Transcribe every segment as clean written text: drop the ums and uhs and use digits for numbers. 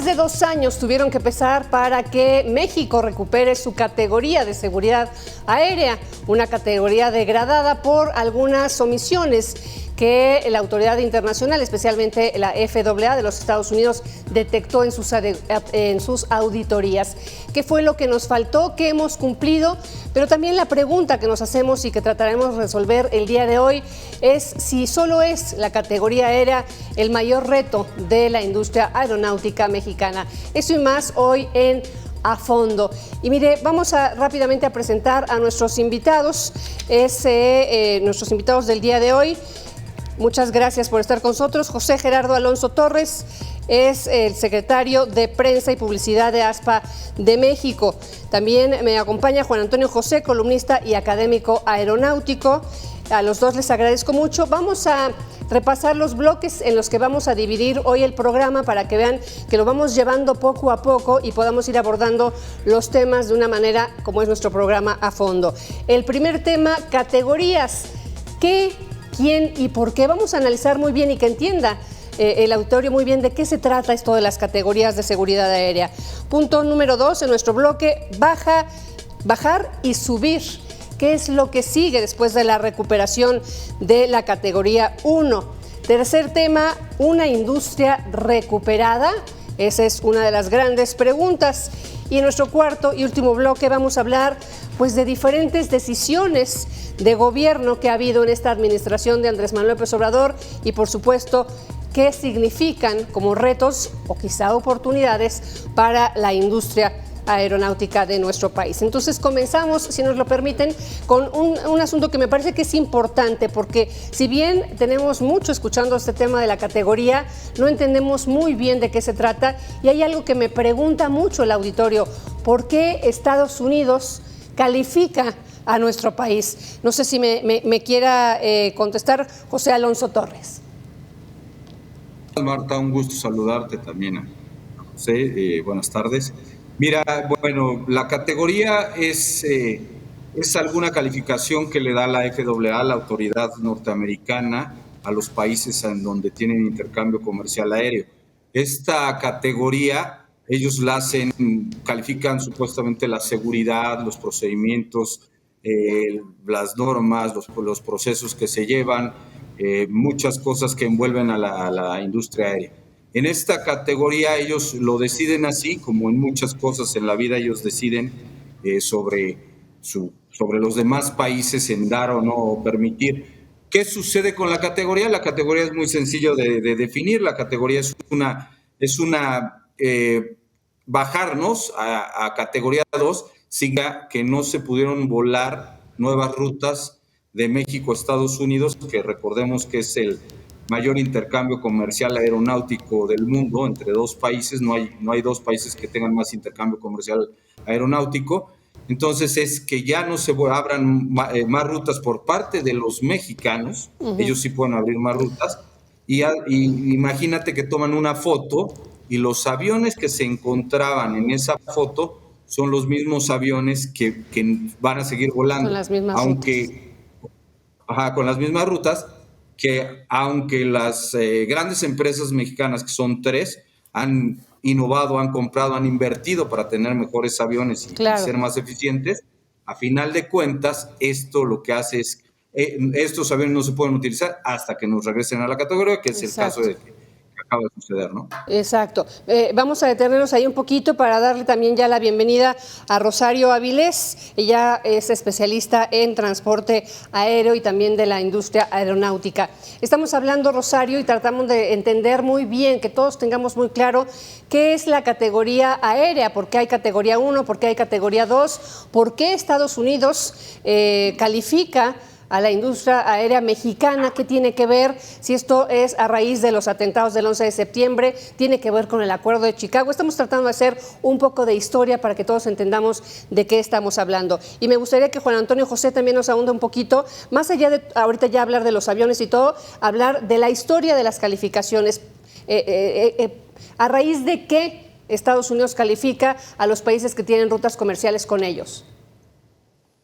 de 2 años tuvieron que pasar para que México recupere su categoría de seguridad aérea, una categoría degradada por algunas omisiones que la autoridad internacional, especialmente la FAA de los Estados Unidos, detectó en sus auditorías. ¿Qué fue lo que nos faltó? ¿Qué hemos cumplido? Pero también la pregunta que nos hacemos y que trataremos de resolver el día de hoy es si solo es la categoría aérea el mayor reto de la industria aeronáutica mexicana. Eso y más hoy en A Fondo. Y mire, vamos rápidamente a presentar a nuestros invitados, nuestros invitados del día de hoy. Muchas gracias por estar con nosotros. José Gerardo Alonso Torres es el secretario de Prensa y Publicidad de ASPA de México. También me acompaña Juan Antonio José, columnista y académico aeronáutico. A los dos les agradezco mucho. Vamos a repasar los bloques en los que vamos a dividir hoy el programa para que vean que lo vamos llevando poco a poco y podamos ir abordando los temas de una manera como es nuestro programa A Fondo. El primer tema, categorías. ¿Qué, quién y por qué? Vamos a analizar muy bien y que entienda el auditorio muy bien de qué se trata esto de las categorías de seguridad aérea. Punto número 2 en nuestro bloque, bajar y subir. ¿Qué es lo que sigue después de la recuperación de la categoría 1? Tercer tema, una industria recuperada. Esa es una de las grandes preguntas. Y en nuestro cuarto y último bloque vamos a hablar pues, de diferentes decisiones de gobierno que ha habido en esta administración de Andrés Manuel López Obrador y, por supuesto, qué significan como retos o quizá oportunidades para la industria aeronáutica de nuestro país. Entonces comenzamos, si nos lo permiten, con un asunto que me parece que es importante, porque si bien tenemos mucho escuchando este tema de la categoría, no entendemos muy bien de qué se trata y hay algo que me pregunta mucho el auditorio: ¿por qué Estados Unidos califica a nuestro país? No sé si me quiera contestar José Alonso Torres. Marta, un gusto saludarte también a José, buenas tardes. Mira, bueno, la categoría es alguna calificación que le da la FAA, la autoridad norteamericana, a los países en donde tienen intercambio comercial aéreo. Esta categoría, ellos la hacen, califican supuestamente la seguridad, los procedimientos, las normas, los procesos que se llevan, muchas cosas que envuelven a la industria aérea. En esta categoría ellos lo deciden así, como en muchas cosas en la vida ellos deciden sobre los demás países en dar o no permitir. ¿Qué sucede con la categoría? La categoría es muy sencillo de definir. La categoría es bajarnos a categoría 2, significa que no se pudieron volar nuevas rutas de México a Estados Unidos, que recordemos que es el mayor intercambio comercial aeronáutico del mundo entre dos países. No hay dos países que tengan más intercambio comercial aeronáutico. Entonces es que ya no se abran más rutas por parte de los mexicanos. Ellos sí pueden abrir más rutas. Y imagínate que toman una foto y los aviones que se encontraban en esa foto son los mismos aviones que van a seguir volando. Con las mismas rutas. Con las mismas rutas, que aunque las grandes empresas mexicanas, que son 3, han innovado, han comprado, han invertido para tener mejores aviones y ser más eficientes, a final de cuentas, esto lo que hace es, estos aviones no se pueden utilizar hasta que nos regresen a la categoría, que es el caso de que acaba de suceder, ¿no? Exacto. Vamos a detenernos ahí un poquito para darle también ya la bienvenida a Rosario Avilés. Ella es especialista en transporte aéreo y también de la industria aeronáutica. Estamos hablando, Rosario, y tratamos de entender muy bien, que todos tengamos muy claro qué es la categoría aérea, por qué hay categoría 1, por qué hay categoría 2, por qué Estados Unidos califica a la industria aérea mexicana. ¿Qué tiene que ver? Si esto es a raíz de los atentados del 11 de septiembre, tiene que ver con el Acuerdo de Chicago. Estamos tratando de hacer un poco de historia para que todos entendamos de qué estamos hablando. Y me gustaría que Juan Antonio José también nos ahonde un poquito, más allá de ahorita ya hablar de los aviones y todo, hablar de la historia de las calificaciones. ¿A raíz de qué Estados Unidos califica a los países que tienen rutas comerciales con ellos?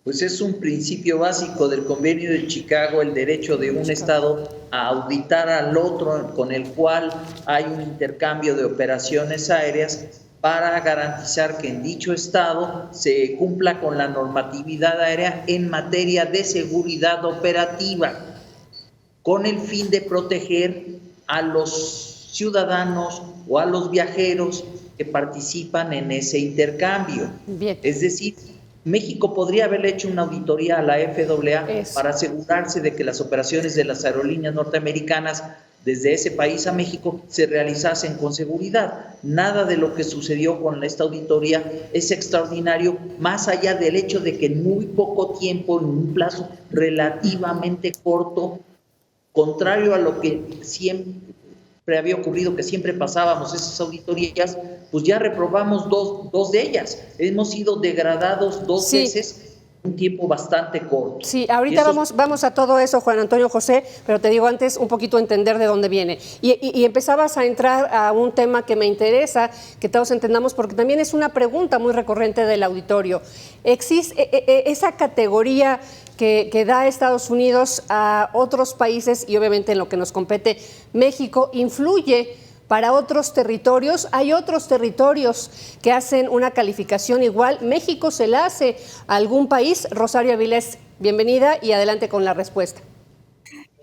Pues es un principio básico del Convenio de Chicago el derecho de un Estado a auditar al otro, con el cual hay un intercambio de operaciones aéreas para garantizar que en dicho Estado se cumpla con la normatividad aérea en materia de seguridad operativa, con el fin de proteger a los ciudadanos o a los viajeros que participan en ese intercambio. Bien. Es decir, México podría haberle hecho una auditoría a la FAA Eso. para asegurarse de que las operaciones de las aerolíneas norteamericanas desde ese país a México se realizasen con seguridad. Nada de lo que sucedió con esta auditoría es extraordinario, más allá del hecho de que en muy poco tiempo, en un plazo relativamente corto, contrario a lo que siempre había ocurrido, que siempre pasábamos esas auditorías, pues ya reprobamos dos de ellas. Hemos sido degradados dos veces en un tiempo bastante corto. Sí, ahorita vamos a todo eso, Juan Antonio José, pero te digo antes un poquito entender de dónde viene. Y empezabas a entrar a un tema que me interesa, que todos entendamos, porque también es una pregunta muy recurrente del auditorio. ¿Existe esa categoría que da Estados Unidos a otros países y obviamente en lo que nos compete México influye para otros territorios? Hay otros territorios que hacen una calificación igual. ¿México se la hace a algún país? Rosario Avilés, bienvenida y adelante con la respuesta.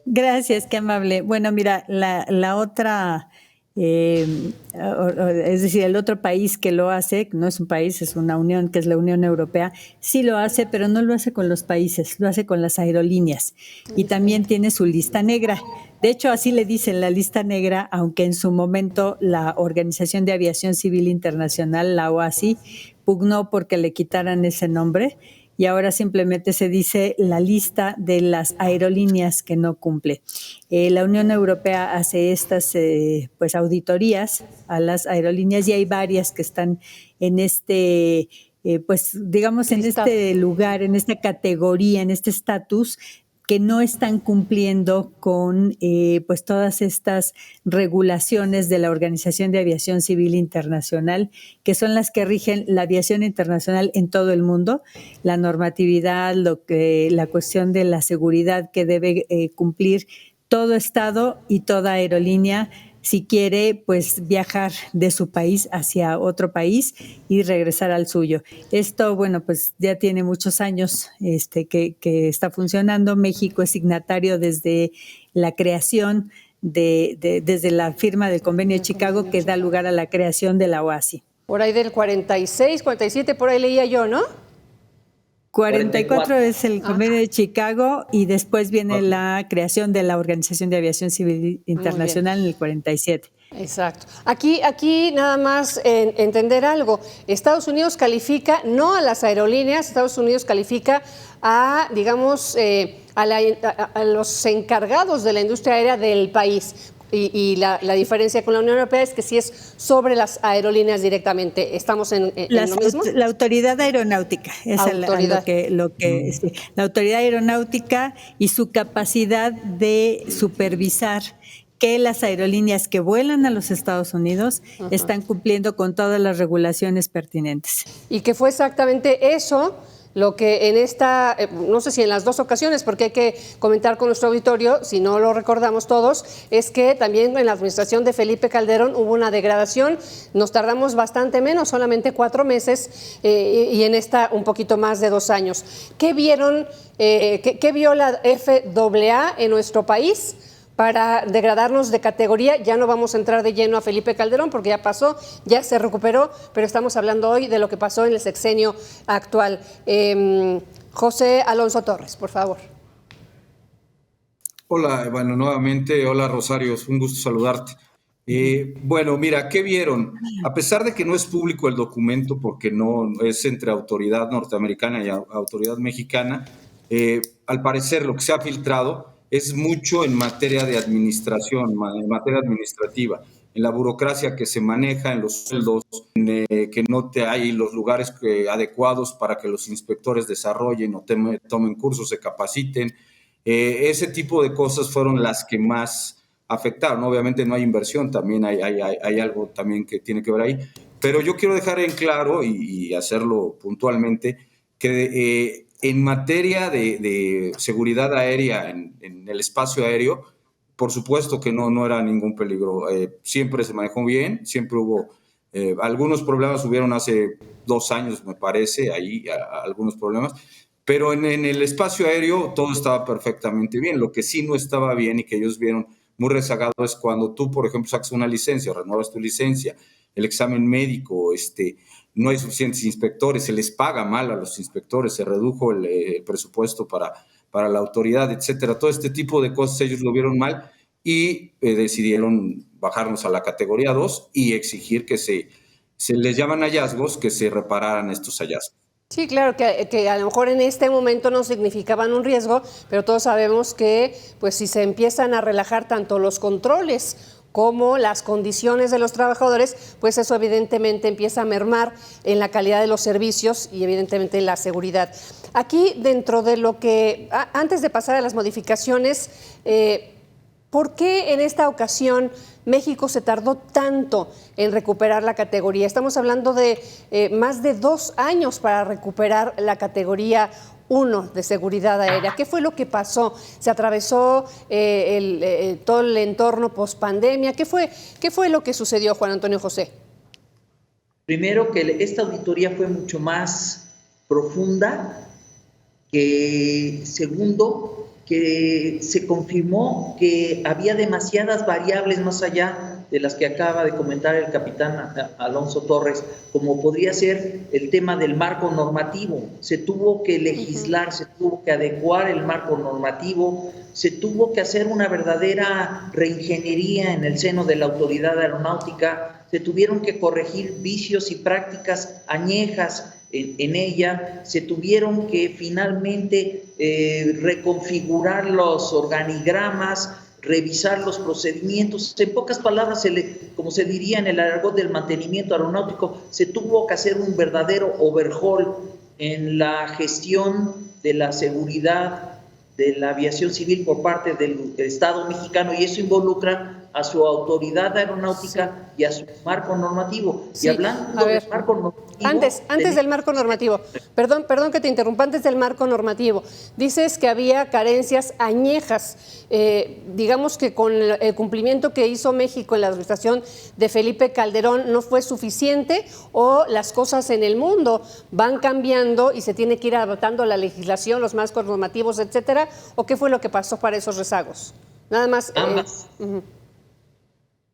Gracias, qué amable. Bueno, mira, la otra, es decir, el otro país que lo hace, no es un país, es una unión, que es la Unión Europea, sí lo hace, pero no lo hace con los países, lo hace con las aerolíneas. Y también tiene su lista negra. De hecho, así le dicen la lista negra, aunque en su momento la Organización de Aviación Civil Internacional, la OACI, pugnó porque le quitaran ese nombre. Y ahora simplemente se dice la lista de las aerolíneas que no cumple. La Unión Europea hace estas pues auditorías a las aerolíneas y hay varias que están en pues digamos en este lugar, en esta categoría, en este estatus, que no están cumpliendo con pues todas estas regulaciones de la Organización de Aviación Civil Internacional, que son las que rigen la aviación internacional en todo el mundo, la normatividad, la cuestión de la seguridad que debe cumplir todo estado y toda aerolínea si quiere pues viajar de su país hacia otro país y regresar al suyo. Esto, bueno, pues ya tiene muchos años que está funcionando. México es signatario desde la creación, desde la firma del Convenio de Chicago que da lugar a la creación de la OACI. Por ahí del 46, 47, por ahí leía yo, ¿no? 44 es el Convenio de Chicago y después viene la creación de la Organización de Aviación Civil Internacional en el 47. Exacto. Aquí nada más entender algo. Estados Unidos califica no a las aerolíneas, Estados Unidos califica a, digamos, a los encargados de la industria aérea del país. Y la diferencia con la Unión Europea es que sí es sobre las aerolíneas directamente. ¿Estamos en lo mismo? La autoridad aeronáutica es la autoridad aeronáutica y su capacidad de supervisar que las aerolíneas que vuelan a los Estados Unidos están cumpliendo con todas las regulaciones pertinentes. Y que fue exactamente eso lo que en esta, no sé si en las dos ocasiones, porque hay que comentar con nuestro auditorio, si no lo recordamos todos, es que también en la administración de Felipe Calderón hubo una degradación, nos tardamos bastante menos, solamente 4 meses, y en esta un poquito más de 2 años. ¿Qué vieron, qué vio la FAA en nuestro país para degradarnos de categoría? Ya no vamos a entrar de lleno a Felipe Calderón porque ya pasó, ya se recuperó, pero estamos hablando hoy de lo que pasó en el sexenio actual. José Alonso Torres, por favor. Hola, bueno, nuevamente, hola Rosario, es un gusto saludarte. Bueno, mira, ¿qué vieron? A pesar de que no es público el documento porque no es entre autoridad norteamericana y autoridad mexicana, al parecer lo que se ha filtrado es mucho en materia de administración, en materia administrativa, en la burocracia que se maneja, en los sueldos, que no hay los lugares adecuados para que los inspectores desarrollen o tomen cursos, se capaciten. Ese tipo de cosas fueron las que más afectaron. Obviamente no hay inversión, también hay algo también que tiene que ver ahí. Pero yo quiero dejar en claro y hacerlo puntualmente que En materia de seguridad aérea en el espacio aéreo, por supuesto que no era ningún peligro. Siempre se manejó bien, siempre hubo algunos problemas, hubieron hace 2 años, me parece, ahí algunos problemas, pero en el espacio aéreo todo estaba perfectamente bien. Lo que sí no estaba bien y que ellos vieron muy rezagado es cuando tú, por ejemplo, sacas una licencia, renuevas tu licencia, el examen médico, no hay suficientes inspectores, se les paga mal a los inspectores, se redujo el presupuesto para la autoridad, etcétera. Todo este tipo de cosas ellos lo vieron mal y decidieron bajarnos a la categoría 2 y exigir que se les llaman hallazgos, que se repararan estos hallazgos. Sí, claro, que a lo mejor en este momento no significaban un riesgo, pero todos sabemos que pues si se empiezan a relajar tanto los controles como las condiciones de los trabajadores, pues eso evidentemente empieza a mermar en la calidad de los servicios y evidentemente en la seguridad. Aquí, dentro de lo que, antes de pasar a las modificaciones, ¿por qué en esta ocasión México se tardó tanto en recuperar la categoría? Estamos hablando de más de 2 años para recuperar la categoría 1 de seguridad aérea. ¿Qué fue lo que pasó? ¿Se atravesó todo el entorno post-pandemia? ¿Qué fue lo que sucedió, Juan Antonio José? Primero, que esta auditoría fue mucho más profunda. Segundo, que se confirmó que había demasiadas variables más allá de las que acaba de comentar el capitán Alonso Torres, como podría ser el tema del marco normativo. Se tuvo que legislar, se tuvo que adecuar el marco normativo, se tuvo que hacer una verdadera reingeniería en el seno de la autoridad aeronáutica, se tuvieron que corregir vicios y prácticas añejas en ella, se tuvieron que finalmente reconfigurar los organigramas, revisar los procedimientos. En pocas palabras, como se diría en el argot del mantenimiento aeronáutico, se tuvo que hacer un verdadero overhaul en la gestión de la seguridad de la aviación civil por parte del Estado mexicano, y eso involucra a su autoridad aeronáutica y a su marco normativo. Sí, y hablando del marco normativo... Antes del marco normativo, perdón que te interrumpa, antes del marco normativo, dices que había carencias añejas, digamos que con el cumplimiento que hizo México en la administración de Felipe Calderón no fue suficiente, o las cosas en el mundo van cambiando y se tiene que ir adaptando a la legislación, los marcos normativos, etcétera, o qué fue lo que pasó para esos rezagos. Nada más.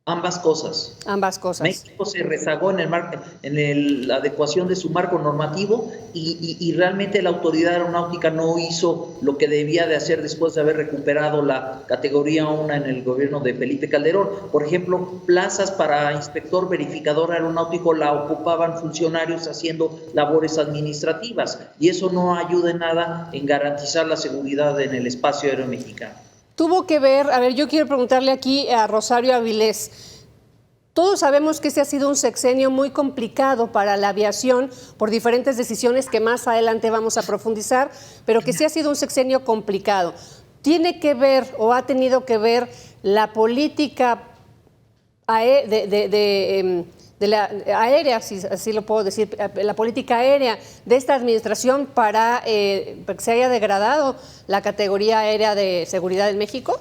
Ambas cosas. Ambas cosas. México se rezagó en la adecuación de su marco normativo y realmente la autoridad aeronáutica no hizo lo que debía de hacer después de haber recuperado la categoría 1 en el gobierno de Felipe Calderón. Por ejemplo, plazas para inspector verificador aeronáutico la ocupaban funcionarios haciendo labores administrativas, y eso no ayuda en nada en garantizar la seguridad en el espacio aéreo mexicano. Tuvo que ver, yo quiero preguntarle aquí a Rosario Avilés. Todos sabemos que este ha sido un sexenio muy complicado para la aviación por diferentes decisiones que más adelante vamos a profundizar, pero que sí ha sido un sexenio complicado. ¿Tiene que ver o ha tenido que ver la política de la aérea, si así lo puedo decir, la política aérea de esta administración para que se haya degradado la categoría aérea de seguridad en México?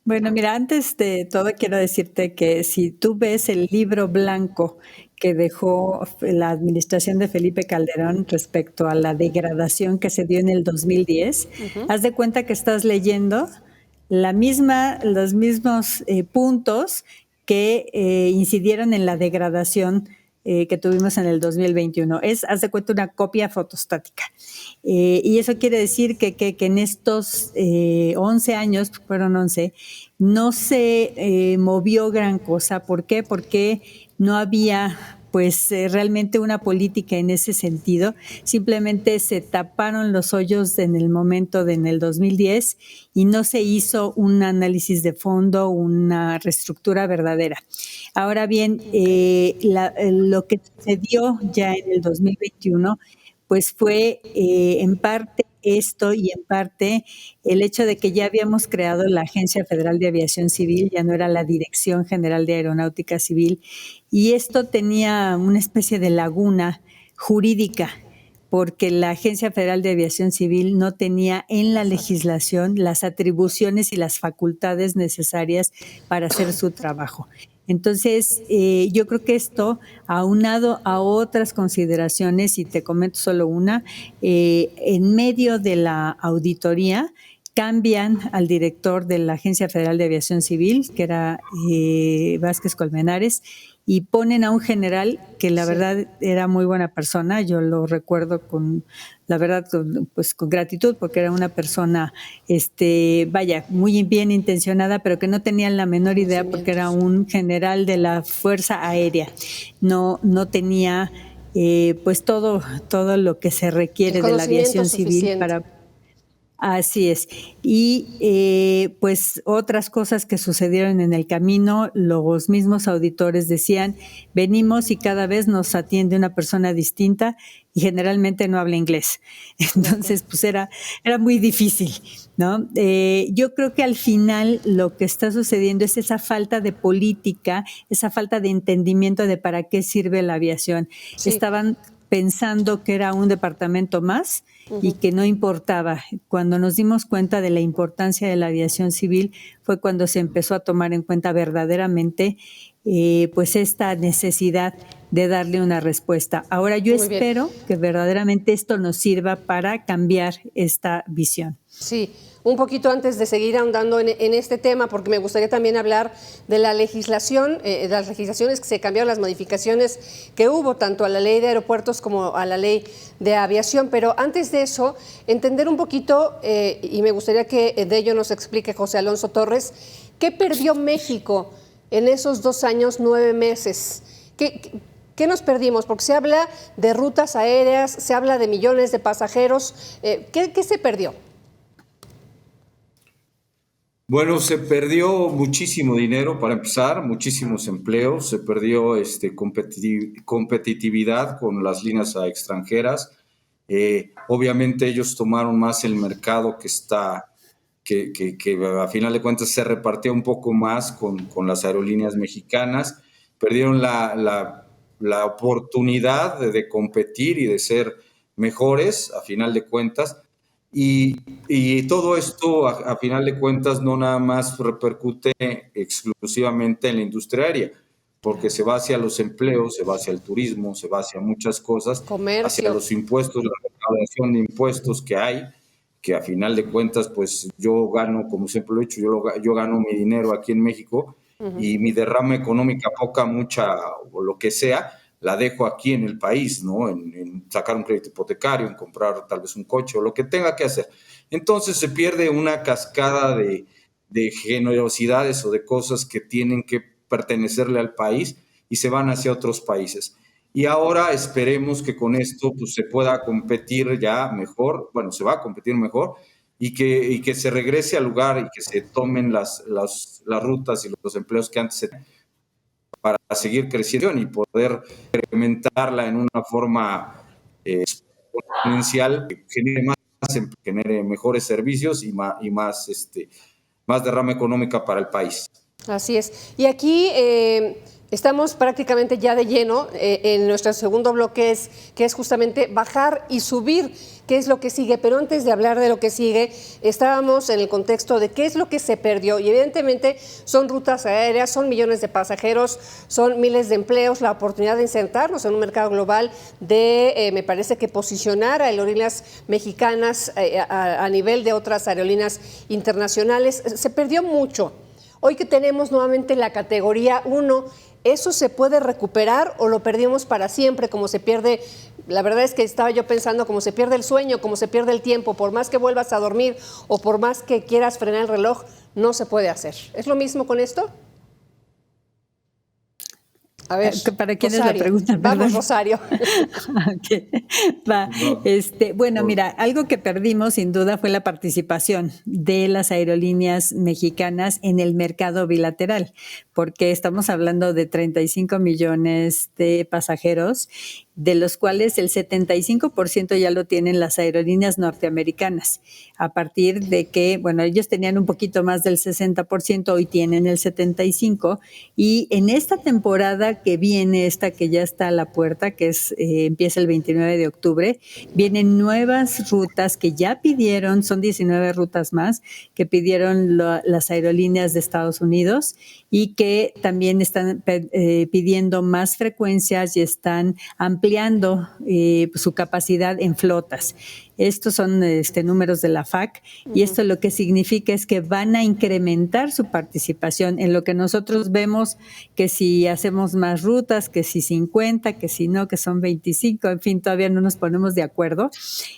Bueno, mira, antes de todo quiero decirte que si tú ves el libro blanco que dejó la administración de Felipe Calderón respecto a la degradación que se dio en el 2010, haz de cuenta que estás leyendo los mismos puntos que incidieron en la degradación que tuvimos en el 2021. Haz de cuenta, una copia fotostática. Y eso quiere decir que en estos 11 años, fueron 11, no se movió gran cosa. ¿Por qué? Porque no había realmente una política en ese sentido. Simplemente se taparon los hoyos en el momento en el 2010 y no se hizo un análisis de fondo, una reestructura verdadera. Ahora bien, lo que sucedió ya en el 2021 pues fue en parte esto y en parte el hecho de que ya habíamos creado la Agencia Federal de Aviación Civil, ya no era la Dirección General de Aeronáutica Civil, y esto tenía una especie de laguna jurídica, porque la Agencia Federal de Aviación Civil no tenía en la legislación las atribuciones y las facultades necesarias para hacer su trabajo. Entonces, yo creo que esto, aunado a otras consideraciones, y te comento solo una, en medio de la auditoría, cambian al director de la Agencia Federal de Aviación Civil, que era Vázquez Colmenares, y ponen a un general que la verdad era muy buena persona. Yo lo recuerdo con, la verdad, pues con gratitud, porque era una persona, vaya, muy bien intencionada, pero que no tenía la menor idea, porque era un general de la Fuerza Aérea. No tenía pues todo lo que se requiere de la aviación civil para... Así es. Y pues otras cosas que sucedieron en el camino, los mismos auditores decían, venimos y cada vez nos atiende una persona distinta y generalmente no habla inglés. Entonces, pues era muy difícil, ¿no? Yo creo que al final lo que está sucediendo es esa falta de política, esa falta de entendimiento de para qué sirve la aviación. Sí. Estaban pensando que era un departamento más y que no importaba. Cuando nos dimos cuenta de la importancia de la aviación civil fue cuando se empezó a tomar en cuenta verdaderamente pues esta necesidad de darle una respuesta. Ahora yo espero que verdaderamente esto nos sirva para cambiar esta visión. Sí, un poquito antes de seguir ahondando en este tema, porque me gustaría también hablar de la legislación, de las legislaciones que se cambiaron, las modificaciones que hubo tanto a la ley de aeropuertos como a la ley de aviación. Pero antes de eso, entender un poquito, y me gustaría que de ello nos explique José Alonso Torres, ¿qué perdió México en esos 2 años, 9 meses? ¿Qué nos perdimos? Porque se habla de rutas aéreas, se habla de millones de pasajeros. ¿Qué se perdió? Bueno, se perdió muchísimo dinero para empezar, muchísimos empleos, se perdió competitividad con las líneas extranjeras. Obviamente ellos tomaron más el mercado que a final de cuentas se repartía un poco más con las aerolíneas mexicanas. Perdieron la oportunidad de competir y de ser mejores a final de cuentas. Y todo esto, a final de cuentas, no nada más repercute exclusivamente en la industria aérea, porque se va hacia los empleos, se va hacia el turismo, se va hacia muchas cosas, comercio, hacia los impuestos, la recaudación de impuestos que hay, que a final de cuentas, pues yo gano, como siempre lo he dicho, yo gano mi dinero aquí en México y mi derrama económica, poca, mucha o lo que sea, la dejo aquí en el país, ¿no? En sacar un crédito hipotecario, en comprar tal vez un coche o lo que tenga que hacer. Entonces se pierde una cascada de generosidades o de cosas que tienen que pertenecerle al país y se van hacia otros países. Y ahora esperemos que con esto pues, se pueda competir ya mejor, bueno, se va a competir mejor y que se regrese al lugar y que se tomen las rutas y los empleos que antes se tenían para seguir creciendo y poder incrementarla en una forma exponencial que genere mejores servicios y más derrama económica para el país. Así es. Y aquí estamos prácticamente ya de lleno en nuestro segundo bloque, que es justamente bajar y subir, qué es lo que sigue. Pero antes de hablar de lo que sigue, estábamos en el contexto de qué es lo que se perdió. Y evidentemente son rutas aéreas, son millones de pasajeros, son miles de empleos, la oportunidad de insertarnos en un mercado global, me parece que posicionar a aerolíneas mexicanas a nivel de otras aerolíneas internacionales. Se perdió mucho. Hoy que tenemos nuevamente la categoría 1, ¿eso se puede recuperar o lo perdimos para siempre, como se pierde? La verdad es que estaba yo pensando como se pierde el sueño, como se pierde el tiempo, por más que vuelvas a dormir o por más que quieras frenar el reloj, no se puede hacer. ¿Es lo mismo con esto? A ver, ¿para quién Rosario. Es la pregunta? Vamos, Rosario. Okay. Va. Bueno, mira, algo que perdimos sin duda fue la participación de las aerolíneas mexicanas en el mercado bilateral, porque estamos hablando de 35 millones de pasajeros de los cuales el 75% ya lo tienen las aerolíneas norteamericanas, a partir de que, bueno, ellos tenían un poquito más del 60%, hoy tienen el 75%, y en esta temporada que viene, esta que ya está a la puerta, que es empieza el 29 de octubre, vienen nuevas rutas que ya pidieron, son 19 rutas más, que pidieron las aerolíneas de Estados Unidos y que también están pidiendo más frecuencias y están ampliando su capacidad en flotas. Estos son números de la FAC y esto lo que significa es que van a incrementar su participación en lo que nosotros vemos, que si hacemos más rutas, que si 50, que si no, que son 25, en fin, todavía no nos ponemos de acuerdo.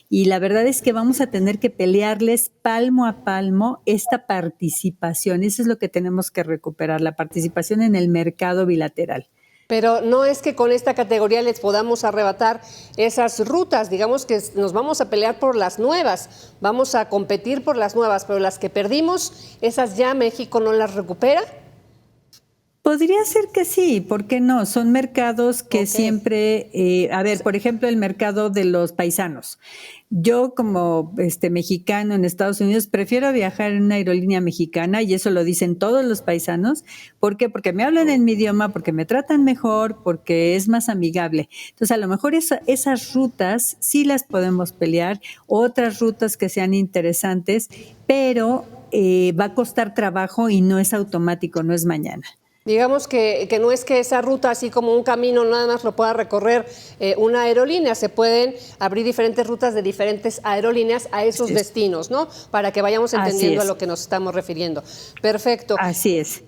Y la verdad es que vamos a tener que pelearles palmo a palmo esta participación. Eso es lo que tenemos que recuperar, la participación en el mercado bilateral. Pero no es que con esta categoría les podamos arrebatar esas rutas, digamos que nos vamos a pelear por las nuevas, vamos a competir por las nuevas, pero las que perdimos, esas ya México no las recupera. Podría ser que sí, ¿por qué no? Son mercados que siempre, por ejemplo, el mercado de los paisanos. Yo como mexicano en Estados Unidos prefiero viajar en una aerolínea mexicana y eso lo dicen todos los paisanos. ¿Por qué? Porque me hablan en mi idioma, porque me tratan mejor, porque es más amigable. Entonces, a lo mejor esas rutas sí las podemos pelear, otras rutas que sean interesantes, pero va a costar trabajo y no es automático, no es mañana. Digamos que no es que esa ruta, así como un camino, nada más lo pueda recorrer una aerolínea. Se pueden abrir diferentes rutas de diferentes aerolíneas a esos destinos, ¿no? Para que vayamos entendiendo a lo que nos estamos refiriendo. Perfecto. Así es.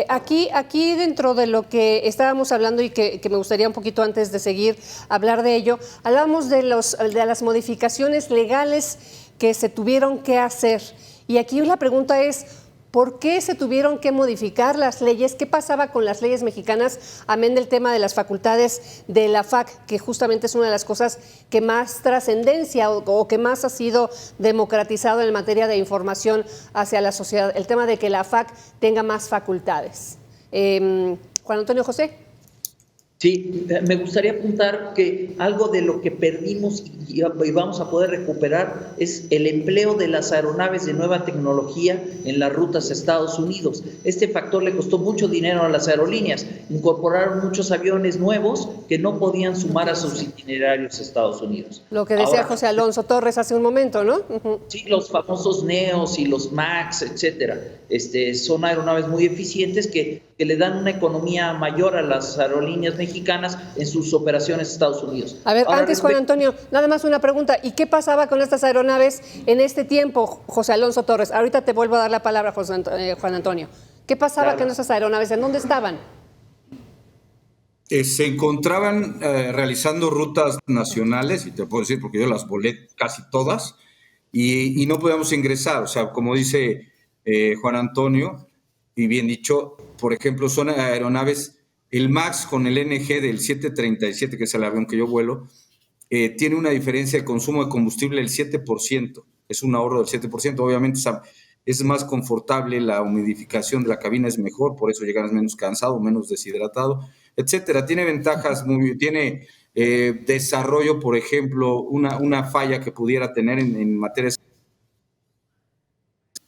Aquí dentro de lo que estábamos hablando y que me gustaría un poquito antes de seguir hablar de ello, hablábamos de las modificaciones legales que se tuvieron que hacer. Y aquí la pregunta es, ¿por qué se tuvieron que modificar las leyes? ¿Qué pasaba con las leyes mexicanas, amén del tema de las facultades de la FAC, que justamente es una de las cosas que más trascendencia o que más ha sido democratizado en materia de información hacia la sociedad? El tema de que la FAC tenga más facultades. Juan Antonio José. Sí, me gustaría apuntar que algo de lo que perdimos y vamos a poder recuperar es el empleo de las aeronaves de nueva tecnología en las rutas a Estados Unidos. Este factor le costó mucho dinero a las aerolíneas. Incorporaron muchos aviones nuevos que no podían sumar a sus itinerarios a Estados Unidos. Lo que decía José Alonso Torres hace un momento, ¿no? Sí, los famosos Neos y los Max, etcétera. Son aeronaves muy eficientes que le dan una economía mayor a las aerolíneas mexicanas en sus operaciones a Estados Unidos. A ver, antes, Juan Antonio, nada más una pregunta. ¿Y qué pasaba con estas aeronaves en este tiempo, José Alonso Torres? Ahorita te vuelvo a dar la palabra, Juan Antonio. ¿Qué pasaba con esas aeronaves? ¿En dónde estaban? Se encontraban realizando rutas nacionales, y te puedo decir porque yo las volé casi todas, y no podíamos ingresar. O sea, como dice Juan Antonio, y bien dicho, por ejemplo, son aeronaves, el MAX con el NG del 737, que es el avión que yo vuelo, tiene una diferencia de consumo de combustible del 7%, es un ahorro del 7%, obviamente es más confortable, la humidificación de la cabina es mejor, por eso llegas menos cansado, menos deshidratado, etcétera. Tiene ventajas, tiene desarrollo, por ejemplo, una falla que pudiera tener en materia de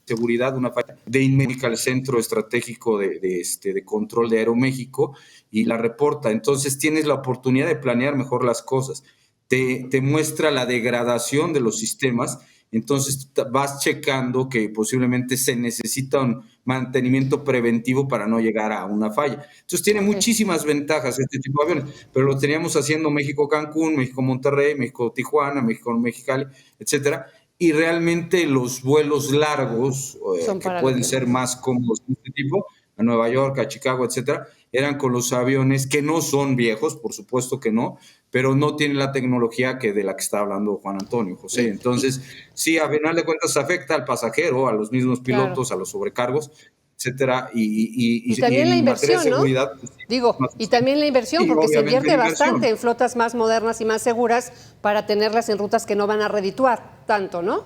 seguridad, una falla de inmediato al Centro Estratégico de Control de Aeroméxico y la reporta. Entonces tienes la oportunidad de planear mejor las cosas. Te muestra la degradación de los sistemas, entonces vas checando que posiblemente se necesita un mantenimiento preventivo para no llegar a una falla. Entonces tiene muchísimas ventajas este tipo de aviones, pero lo teníamos haciendo México-Cancún, México-Monterrey, México-Tijuana, México-Mexicali, etcétera. Y realmente los vuelos largos, que pueden ser más cómodos de este tipo, a Nueva York, a Chicago, etcétera, eran con los aviones que no son viejos, por supuesto que no, pero no tienen la tecnología de la que está hablando Juan Antonio, José. Entonces, sí, a final de cuentas afecta al pasajero, a los mismos pilotos, a los sobrecargos, etcétera, y también la inversión, de seguridad, ¿no? Digo, y también la inversión, porque se invierte bastante en flotas más modernas y más seguras para tenerlas en rutas que no van a redituar tanto, ¿no?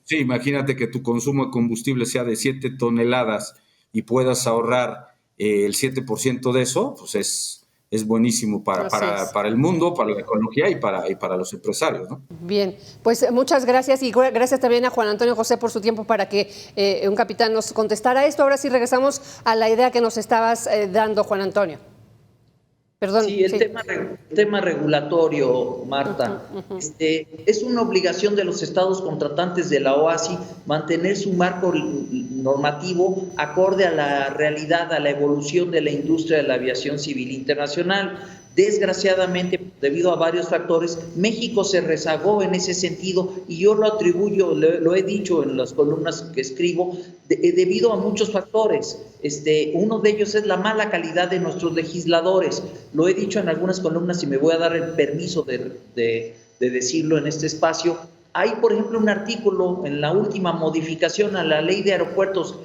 Sí, imagínate que tu consumo de combustible sea de 7 toneladas y puedas ahorrar el 7% de eso, pues es buenísimo Así es. para el mundo, para la ecología y para los empresarios, ¿no? Bien, pues muchas gracias y gracias también a Juan Antonio José por su tiempo para que un capitán nos contestara esto. Ahora sí regresamos a la idea que nos estabas dando, Juan Antonio. Perdón. Sí, el tema regulatorio, Marta. Es una obligación de los estados contratantes de la OASI mantener su marco normativo acorde a la realidad, a la evolución de la industria de la aviación civil internacional. Desgraciadamente, debido a varios factores, México se rezagó en ese sentido y yo lo atribuyo, lo he dicho en las columnas que escribo, debido a muchos factores. Uno de ellos es la mala calidad de nuestros legisladores. Lo he dicho en algunas columnas y me voy a dar el permiso de decirlo en este espacio. Hay, por ejemplo, un artículo en la última modificación a la Ley de Aeropuertos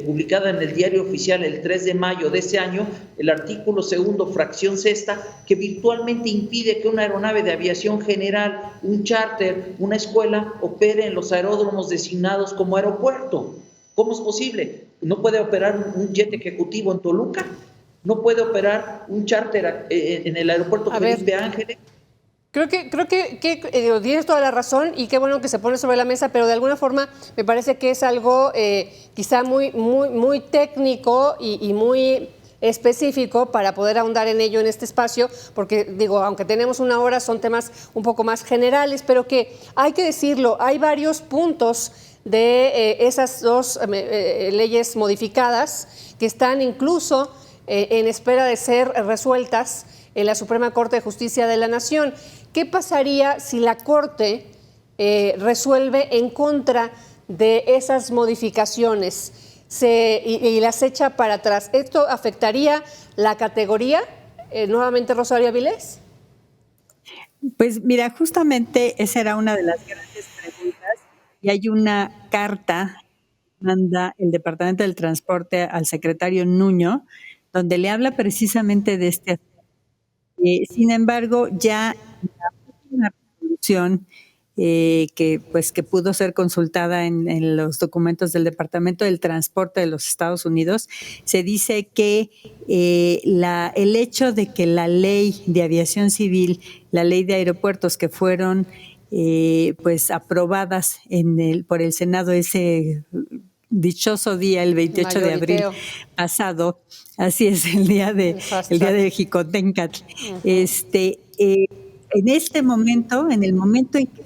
publicada en el Diario Oficial el 3 de mayo de ese año, el artículo 2, fracción sexta, que virtualmente impide que una aeronave de aviación general, un charter, una escuela, opere en los aeródromos designados como aeropuerto. ¿Cómo es posible? ¿No puede operar un jet ejecutivo en Toluca? ¿No puede operar un charter en el aeropuerto Felipe Ángeles? Creo que tienes toda la razón y qué bueno que se pone sobre la mesa, pero de alguna forma me parece que es algo quizá muy técnico y muy específico para poder ahondar en ello en este espacio, porque digo, aunque tenemos una hora, son temas un poco más generales, pero que hay que decirlo, hay varios puntos de esas dos leyes modificadas que están incluso en espera de ser resueltas en la Suprema Corte de Justicia de la Nación. ¿Qué pasaría si la Corte resuelve en contra de esas modificaciones y las echa para atrás? ¿Esto afectaría la categoría? Nuevamente, Rosario Avilés. Pues mira, justamente esa era una de las grandes preguntas y hay una carta que manda el Departamento del Transporte al secretario Nuño, donde le habla precisamente de este aspecto. Sin embargo, ya la última resolución que pudo ser consultada en los documentos del Departamento del Transporte de los Estados Unidos, se dice que el hecho de que la ley de aviación civil, la ley de aeropuertos que fueron aprobadas por el Senado ese dichoso día, el 28 de abril pasado, así es, el día de Jicotencatl. En este momento, en el momento en que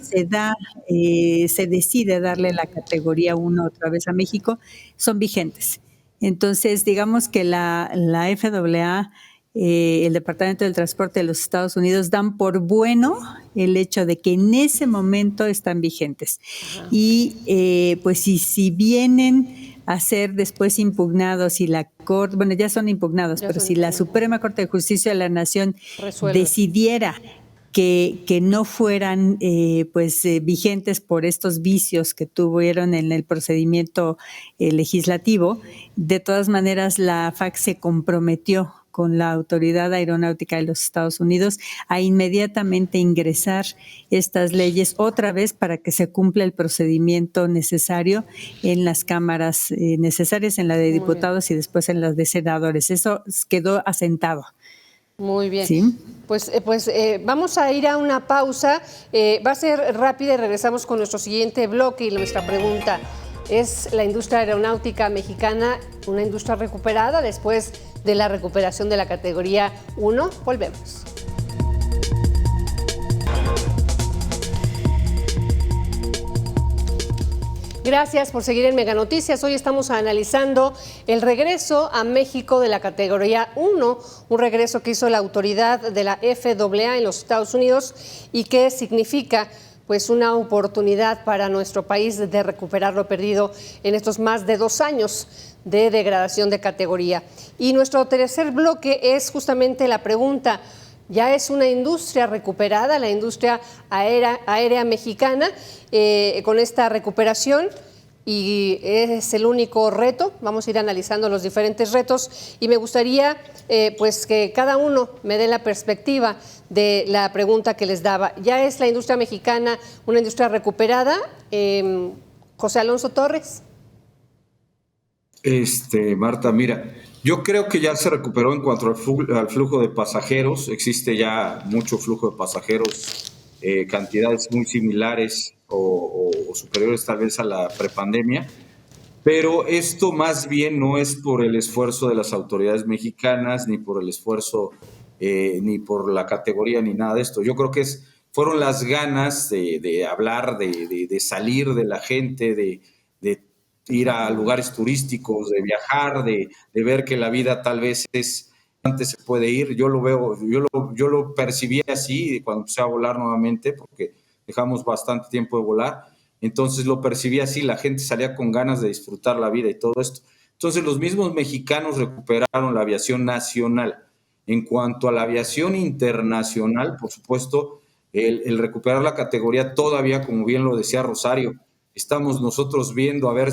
se decide darle la categoría 1 otra vez a México, son vigentes. Entonces, digamos que la FAA, el Departamento del Transporte de los Estados Unidos dan por bueno el hecho de que en ese momento están vigentes. Ajá. Y pues si vienen a ser después impugnados y la Corte, bueno, ya son impugnados, pero si la Suprema Corte de Justicia de la Nación decidiera que no fueran vigentes por estos vicios que tuvieron en el procedimiento legislativo, de todas maneras la FAC se comprometió con la Autoridad Aeronáutica de los Estados Unidos a inmediatamente ingresar estas leyes otra vez para que se cumpla el procedimiento necesario en las cámaras necesarias, en la de diputados y después en las de senadores. Eso quedó asentado. Muy bien. ¿Sí? Pues vamos a ir a una pausa. Va a ser rápida y regresamos con nuestro siguiente bloque y nuestra pregunta. ¿Es la industria aeronáutica mexicana una industria recuperada después de la recuperación de la categoría 1? Volvemos. Gracias por seguir en Mega Noticias. Hoy estamos analizando el regreso a México de la categoría 1, un regreso que hizo la autoridad de la FAA en los Estados Unidos y que significa pues una oportunidad para nuestro país de recuperar lo perdido en estos más de 2 años de degradación de categoría. Y nuestro tercer bloque es justamente la pregunta: ¿ya es una industria recuperada, la industria aérea mexicana, con esta recuperación? Y es el único reto. Vamos a ir analizando los diferentes retos y me gustaría que cada uno me dé la perspectiva de la pregunta que les daba. ¿Ya es la industria mexicana una industria recuperada? José Alonso Torres. Marta, mira, yo creo que ya se recuperó en cuanto al flujo de pasajeros. Existe ya mucho flujo de pasajeros, cantidades muy similares o superiores tal vez a la prepandemia. Pero esto más bien no es por el esfuerzo de las autoridades mexicanas, ni por el esfuerzo, ni por la categoría, ni nada de esto. Yo creo que fueron las ganas de hablar, de salir de la gente, de ir a lugares turísticos, de viajar, de ver que la vida tal vez antes se puede ir. Yo lo veo, yo lo percibí así cuando empecé a volar nuevamente, porque dejamos bastante tiempo de volar. Entonces lo percibí así, la gente salía con ganas de disfrutar la vida y todo esto. Entonces los mismos mexicanos recuperaron la aviación nacional. En cuanto a la aviación internacional, por supuesto, el recuperar la categoría todavía, como bien lo decía Rosario, estamos nosotros viendo a ver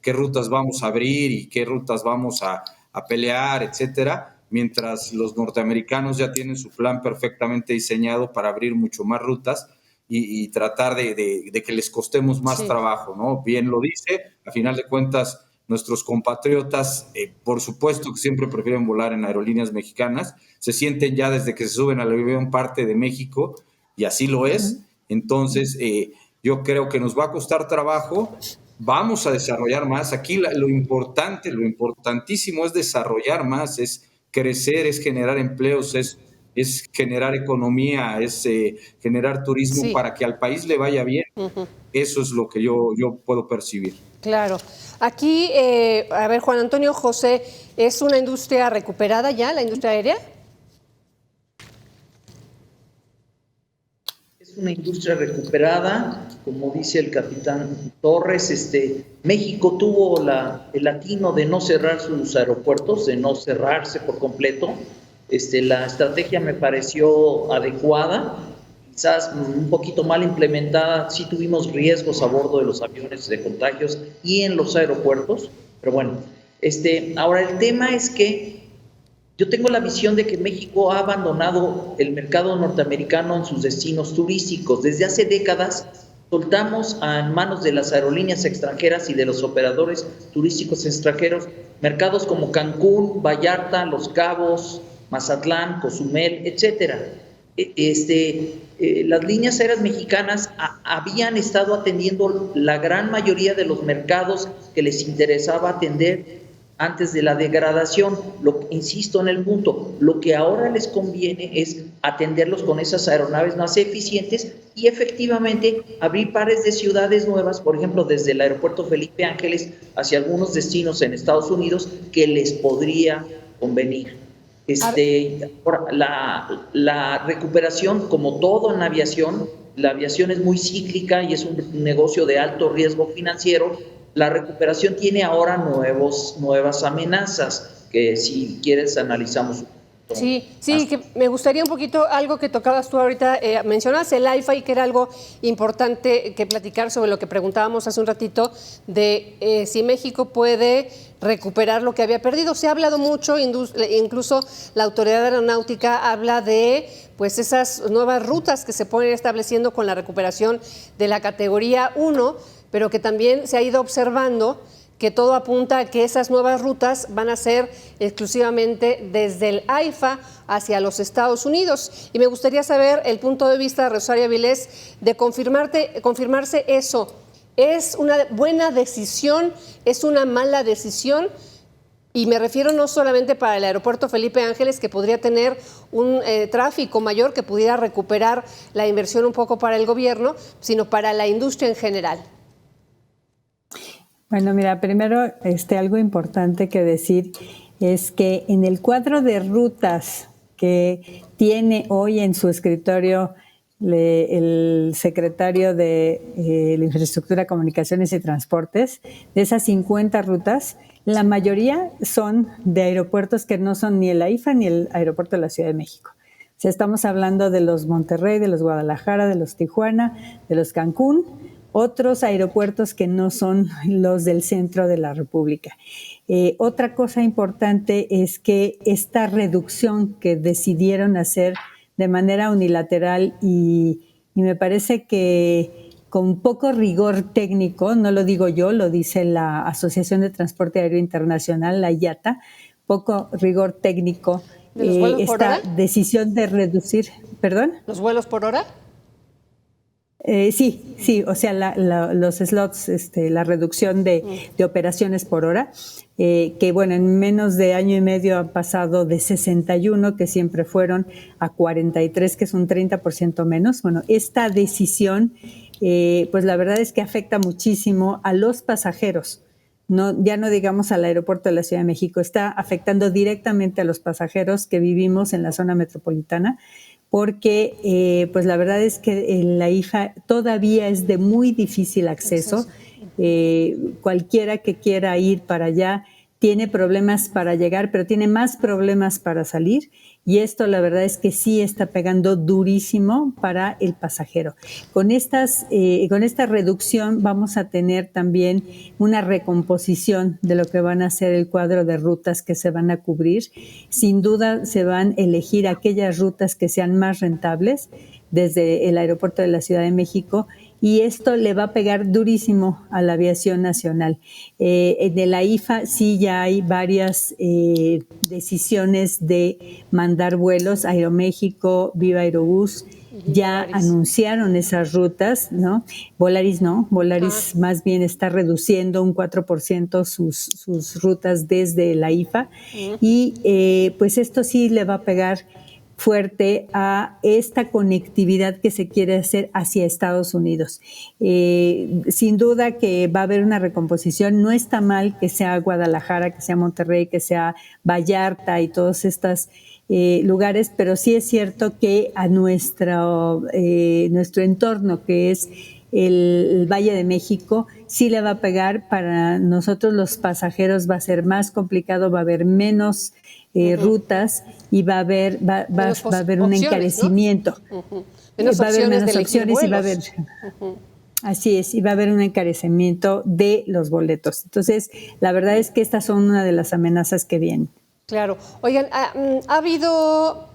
qué rutas vamos a abrir y qué rutas vamos a pelear, etcétera, mientras los norteamericanos ya tienen su plan perfectamente diseñado para abrir mucho más rutas y tratar de que les costemos más trabajo, ¿no? Bien lo dice, a final de cuentas, nuestros compatriotas, por supuesto que siempre prefieren volar en aerolíneas mexicanas, se sienten ya desde que se suben al avión parte de México, y así lo es. Entonces, yo creo que nos va a costar trabajo, vamos a desarrollar más. Aquí lo importantísimo es desarrollar más, es crecer, es generar empleos, es generar economía, es generar turismo para que al país le vaya bien. Eso es lo que yo puedo percibir. Claro. Aquí, a ver, Juan Antonio José, ¿es una industria recuperada ya, la industria aérea? Es una industria recuperada, como dice el capitán Torres. México tuvo el atino de no cerrar sus aeropuertos, de no cerrarse por completo. La estrategia me pareció adecuada, quizás un poquito mal implementada. Sí tuvimos riesgos a bordo de los aviones de contagios y en los aeropuertos, pero bueno, ahora el tema es que yo tengo la visión de que México ha abandonado el mercado norteamericano en sus destinos turísticos. Desde hace décadas soltamos en manos de las aerolíneas extranjeras y de los operadores turísticos extranjeros mercados como Cancún, Vallarta, Los Cabos, Mazatlán, Cozumel, etcétera. Las líneas aéreas mexicanas habían estado atendiendo la gran mayoría de los mercados que les interesaba atender antes de la degradación. Insisto en el punto, lo que ahora les conviene es atenderlos con esas aeronaves más eficientes y efectivamente abrir pares de ciudades nuevas, por ejemplo, desde el aeropuerto Felipe Ángeles hacia algunos destinos en Estados Unidos que les podría convenir. La recuperación, como todo en aviación, la aviación es muy cíclica y es un negocio de alto riesgo financiero. La recuperación tiene ahora nuevas amenazas que, si quieres, analizamos. Sí, que me gustaría un poquito algo que tocabas tú ahorita, mencionabas el AIFA y que era algo importante que platicar sobre lo que preguntábamos hace un ratito de si México puede recuperar lo que había perdido. Se ha hablado mucho, incluso la Autoridad Aeronáutica habla de pues esas nuevas rutas que se pueden estableciendo con la recuperación de la categoría 1, pero que también se ha ido observando que todo apunta a que esas nuevas rutas van a ser exclusivamente desde el AIFA hacia los Estados Unidos. Y me gustaría saber el punto de vista de Rosario Avilés de confirmarse eso. ¿Es una buena decisión? ¿Es una mala decisión? Y me refiero no solamente para el aeropuerto Felipe Ángeles, que podría tener un tráfico mayor, que pudiera recuperar la inversión un poco para el gobierno, sino para la industria en general. Bueno, mira, primero algo importante que decir es que en el cuadro de rutas que tiene hoy en su escritorio el secretario de la Infraestructura, Comunicaciones y Transportes, de esas 50 rutas, la mayoría son de aeropuertos que no son ni el AIFA ni el aeropuerto de la Ciudad de México. O sea, estamos hablando de los Monterrey, de los Guadalajara, de los Tijuana, de los Cancún, otros aeropuertos que no son los del centro de la República. Otra cosa importante es que esta reducción que decidieron hacer de manera unilateral y me parece que con poco rigor técnico, no lo digo yo, lo dice la Asociación de Transporte Aéreo Internacional, la IATA, poco rigor técnico, ¿De los vuelos por esta hora? decisión de reducir, ¿perdón? ¿Los vuelos por hora? Sí, o sea, los slots, la reducción de operaciones por hora, que bueno, en menos de año y medio han pasado de 61, que siempre fueron, a 43, que es un 30% menos. Bueno, esta decisión, pues la verdad es que afecta muchísimo a los pasajeros. No, ya no digamos al aeropuerto de la Ciudad de México, está afectando directamente a los pasajeros que vivimos en la zona metropolitana, porque pues la verdad es que la IFA todavía es de muy difícil acceso. Cualquiera que quiera ir para allá tiene problemas para llegar, pero tiene más problemas para salir, y esto la verdad es que sí está pegando durísimo para el pasajero. Con esta reducción vamos a tener también una recomposición de lo que van a ser el cuadro de rutas que se van a cubrir. Sin duda se van a elegir aquellas rutas que sean más rentables desde el aeropuerto de la Ciudad de México, y esto le va a pegar durísimo a la aviación nacional. De la IFA sí ya hay varias decisiones de mandar vuelos. Aeroméxico, Viva Aerobús ya anunciaron esas rutas, ¿no? Volaris no, Volaris más bien está reduciendo un 4% sus rutas desde la IFA, y pues esto sí le va a pegar fuerte a esta conectividad que se quiere hacer hacia Estados Unidos. Sin duda que va a haber una recomposición. No está mal que sea Guadalajara, que sea Monterrey, que sea Vallarta y todos estos lugares, pero sí es cierto que a nuestro entorno, que es el Valle de México, sí le va a pegar. Para nosotros los pasajeros va a ser más complicado, va a haber menos rutas, y va a haber un encarecimiento. Menos va a haber opciones menos de opciones vuelos. Y va a haber, así es, y va a haber un encarecimiento de los boletos. Entonces, la verdad es que estas son una de las amenazas que vienen. Claro. Oigan, ha habido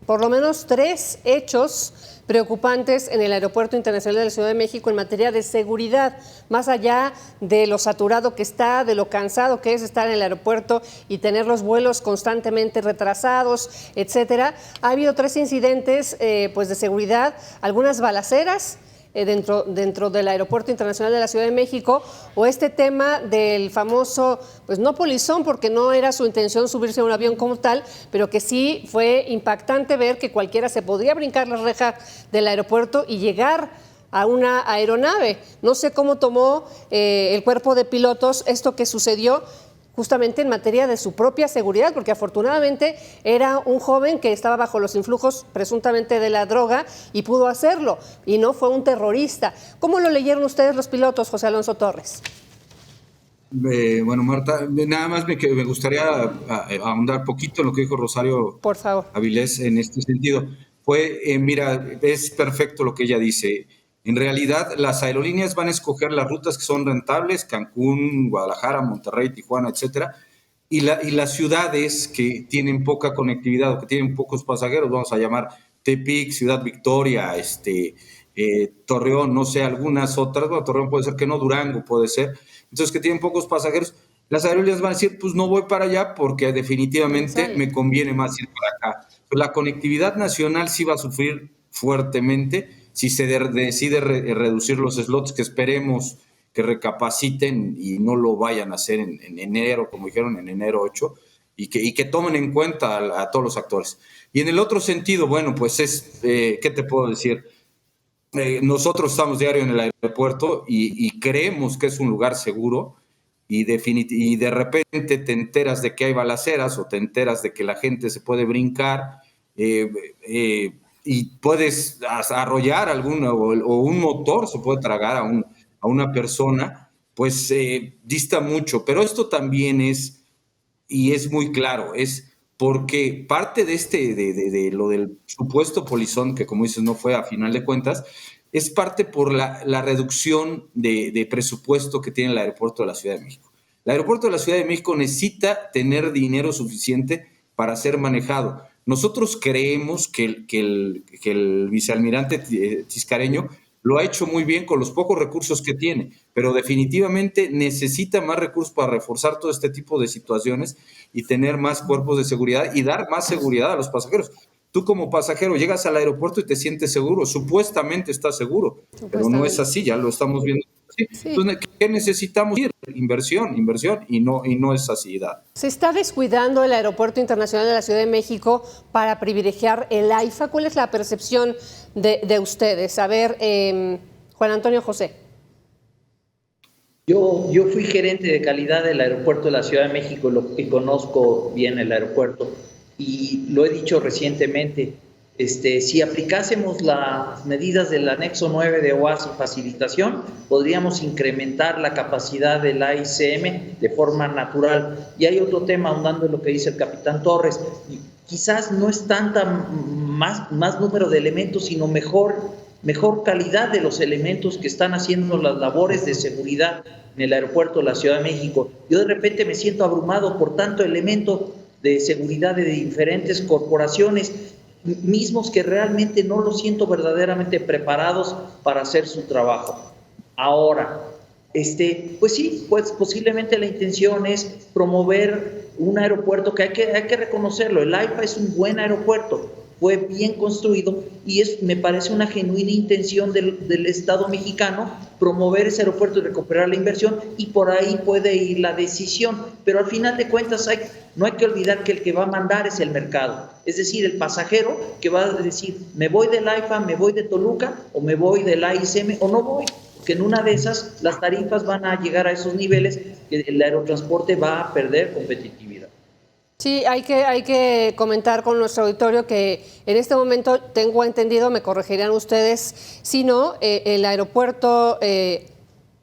por lo menos 3 hechos preocupantes en el Aeropuerto Internacional de la Ciudad de México en materia de seguridad, más allá de lo saturado que está, de lo cansado que es estar en el aeropuerto y tener los vuelos constantemente retrasados, etcétera. Ha habido 3 incidentes pues de seguridad, algunas balaceras dentro del Aeropuerto Internacional de la Ciudad de México, o este tema del famoso, pues no polizón, porque no era su intención subirse a un avión como tal, pero que sí fue impactante ver que cualquiera se podía brincar la reja del aeropuerto y llegar a una aeronave. No sé cómo tomó el cuerpo de pilotos esto que sucedió justamente en materia de su propia seguridad, porque afortunadamente era un joven que estaba bajo los influjos presuntamente de la droga y pudo hacerlo, y no fue un terrorista. ¿Cómo lo leyeron ustedes los pilotos, José Alonso Torres? Bueno, Marta, nada más me gustaría ahondar poquito en lo que dijo Rosario, por favor, Avilés en este sentido. Mira, es perfecto lo que ella dice. En realidad, las aerolíneas van a escoger las rutas que son rentables, Cancún, Guadalajara, Monterrey, Tijuana, etcétera, y las ciudades que tienen poca conectividad o que tienen pocos pasajeros, vamos a llamar Tepic, Ciudad Victoria, Torreón, no sé, algunas otras, bueno, Torreón puede ser que no, Durango puede ser, entonces que tienen pocos pasajeros, las aerolíneas van a decir, pues no voy para allá porque definitivamente me conviene más ir para acá. Pero la conectividad nacional sí va a sufrir fuertemente si se decide reducir los slots, que esperemos que recapaciten y no lo vayan a hacer en enero, como dijeron, en enero 8, y que tomen en cuenta a todos los actores. Y en el otro sentido, bueno, pues ¿qué te puedo decir? Nosotros estamos diario en el aeropuerto y creemos que es un lugar seguro, y de repente te enteras de que hay balaceras o te enteras de que la gente se puede brincar, y puedes arrollar o un motor se puede tragar a una persona, pues dista mucho. Pero esto también es muy claro, es porque parte de lo del supuesto polizón, que como dices no fue a final de cuentas, es parte por la reducción de presupuesto que tiene el aeropuerto de la Ciudad de México. El aeropuerto de la Ciudad de México necesita tener dinero suficiente para ser manejado. Nosotros creemos que el vicealmirante Tiscareño lo ha hecho muy bien con los pocos recursos que tiene, pero definitivamente necesita más recursos para reforzar todo este tipo de situaciones y tener más cuerpos de seguridad y dar más seguridad a los pasajeros. Tú como pasajero llegas al aeropuerto y te sientes seguro, supuestamente estás seguro, pero no es así, ya lo estamos viendo. Sí. Entonces, ¿qué necesitamos? Inversión, y no es así. ¿Se está descuidando el Aeropuerto Internacional de la Ciudad de México para privilegiar el AIFA? ¿Cuál es la percepción de ustedes? A ver, Juan Antonio José. Yo fui gerente de calidad del aeropuerto de la Ciudad de México, y conozco bien el aeropuerto, y lo he dicho recientemente. Si aplicásemos las medidas del anexo 9 de OAS y facilitación, podríamos incrementar la capacidad del AICM de forma natural. Y hay otro tema, ahondando en lo que dice el capitán Torres, quizás no es tanta más número de elementos, sino mejor calidad de los elementos que están haciendo las labores de seguridad en el aeropuerto de la Ciudad de México. Yo de repente me siento abrumado por tanto elemento de seguridad de diferentes corporaciones, mismos que realmente no los siento verdaderamente preparados para hacer su trabajo. Ahora, pues sí, pues posiblemente la intención es promover un aeropuerto que hay que reconocerlo. El AIFA es un buen aeropuerto, fue bien construido y me parece una genuina intención del Estado mexicano promover ese aeropuerto y recuperar la inversión, y por ahí puede ir la decisión. Pero al final de cuentas no hay que olvidar que el que va a mandar es el mercado, es decir, el pasajero que va a decir, me voy del AIFA, me voy de Toluca, o me voy del AICM o no voy, que en una de esas las tarifas van a llegar a esos niveles que el aerotransporte va a perder competitividad. Sí, hay que comentar con nuestro auditorio que en este momento, tengo entendido, me corregirán ustedes, si no, el aeropuerto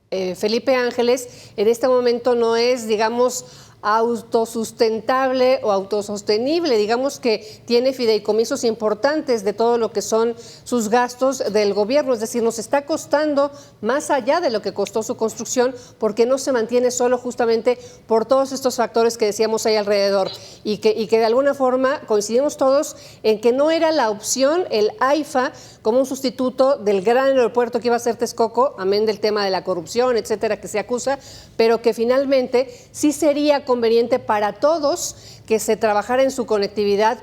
Felipe Ángeles en este momento no es, digamos, autosustentable o autosostenible, digamos que tiene fideicomisos importantes de todo lo que son sus gastos del gobierno, es decir, nos está costando más allá de lo que costó su construcción, porque no se mantiene solo justamente por todos estos factores que decíamos ahí alrededor, y que de alguna forma coincidimos todos en que no era la opción el AIFA como un sustituto del gran aeropuerto que iba a ser Texcoco, amén del tema de la corrupción, etcétera, que se acusa, pero que finalmente sí sería conveniente para todos que se trabajara en su conectividad,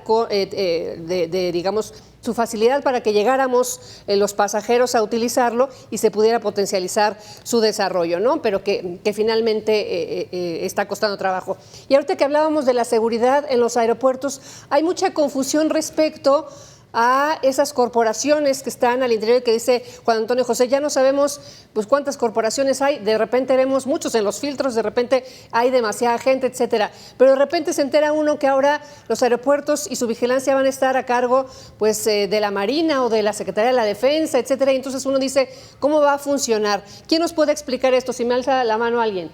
digamos, su facilidad para que llegáramos los pasajeros a utilizarlo y se pudiera potencializar su desarrollo, ¿no? Pero que finalmente está costando trabajo. Y ahorita que hablábamos de la seguridad en los aeropuertos, hay mucha confusión respecto a esas corporaciones que están al interior, que dice Juan Antonio José, ya no sabemos pues cuántas corporaciones hay, de repente vemos muchos en los filtros, de repente hay demasiada gente, etcétera, pero de repente se entera uno que ahora los aeropuertos y su vigilancia van a estar a cargo pues de la Marina o de la Secretaría de la Defensa, etcétera, y entonces uno dice, ¿cómo va a funcionar? ¿Quién nos puede explicar esto? Si me alza la mano alguien.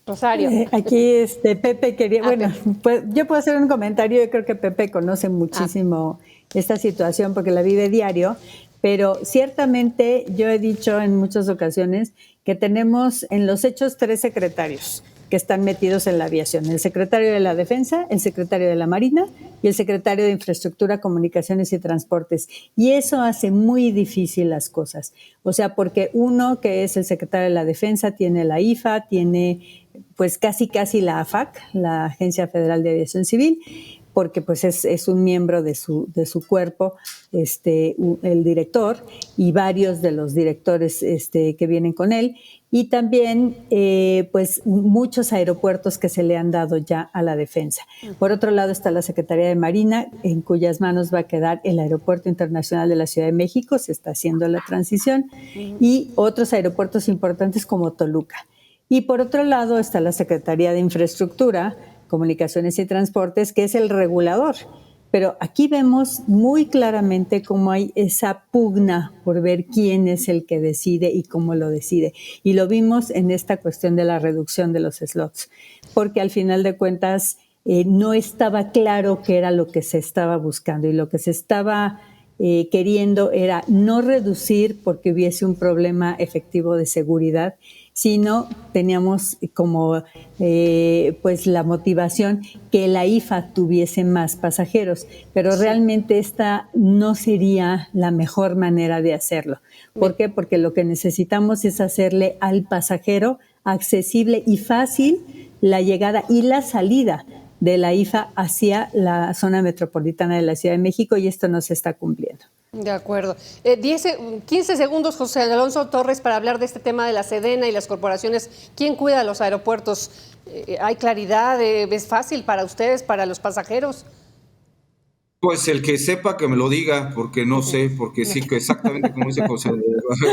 Rosario. Aquí Pepe quería, Pepe. Pues yo puedo hacer un comentario, yo creo que Pepe conoce muchísimo esta situación porque la vive diario, pero ciertamente yo he dicho en muchas ocasiones que tenemos en los hechos 3 secretarios que están metidos en la aviación: el secretario de la Defensa, el secretario de la Marina y el secretario de Infraestructura, Comunicaciones y Transportes. Y eso hace muy difícil las cosas. O sea, porque uno que es el secretario de la Defensa tiene la IFA, tiene pues casi la AFAC, la Agencia Federal de Aviación Civil, porque pues es un miembro de su cuerpo, el director y varios de los directores que vienen con él, y también pues muchos aeropuertos que se le han dado ya a la defensa. Por otro lado está la Secretaría de Marina, en cuyas manos va a quedar el Aeropuerto Internacional de la Ciudad de México, se está haciendo la transición, y otros aeropuertos importantes como Toluca. Y por otro lado está la Secretaría de Infraestructura, Comunicaciones y Transportes, que es el regulador. Pero aquí vemos muy claramente cómo hay esa pugna por ver quién es el que decide y cómo lo decide. Y lo vimos en esta cuestión de la reducción de los slots, porque al final de cuentas no estaba claro qué era lo que se estaba buscando, y lo que se estaba queriendo era no reducir porque hubiese un problema efectivo de seguridad, sino teníamos como pues la motivación que la IFA tuviese más pasajeros, pero realmente esta no sería la mejor manera de hacerlo. ¿Por qué? Porque lo que necesitamos es hacerle al pasajero accesible y fácil la llegada y la salida de la IFA hacia la zona metropolitana de la Ciudad de México, y esto no se está cumpliendo. De acuerdo. 15 segundos, José Alonso Torres, para hablar de este tema de la Sedena y las corporaciones. ¿Quién cuida los aeropuertos? ¿Hay claridad? ¿Es fácil para ustedes, para los pasajeros? Pues el que sepa que me lo diga, porque no sé, porque sí que exactamente como dice José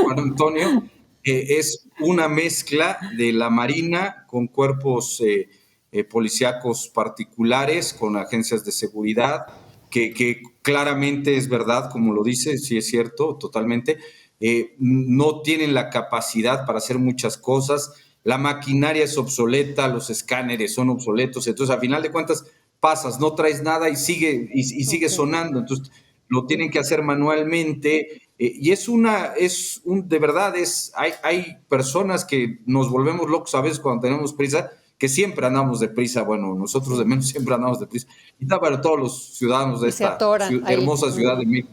Juan Antonio, es una mezcla de la Marina con cuerpos policíacos particulares, con agencias de seguridad, que claramente es verdad, como lo dice, sí es cierto, totalmente, no tienen la capacidad para hacer muchas cosas, la maquinaria es obsoleta, los escáneres son obsoletos, entonces a final de cuentas pasas, no traes nada y sigue sonando, entonces lo tienen que hacer manualmente, y de verdad, hay personas que nos volvemos locos a veces cuando tenemos prisa, que siempre andamos deprisa, bueno, nosotros de menos siempre andamos deprisa, y para todos los ciudadanos de esta hermosa Ciudad de México.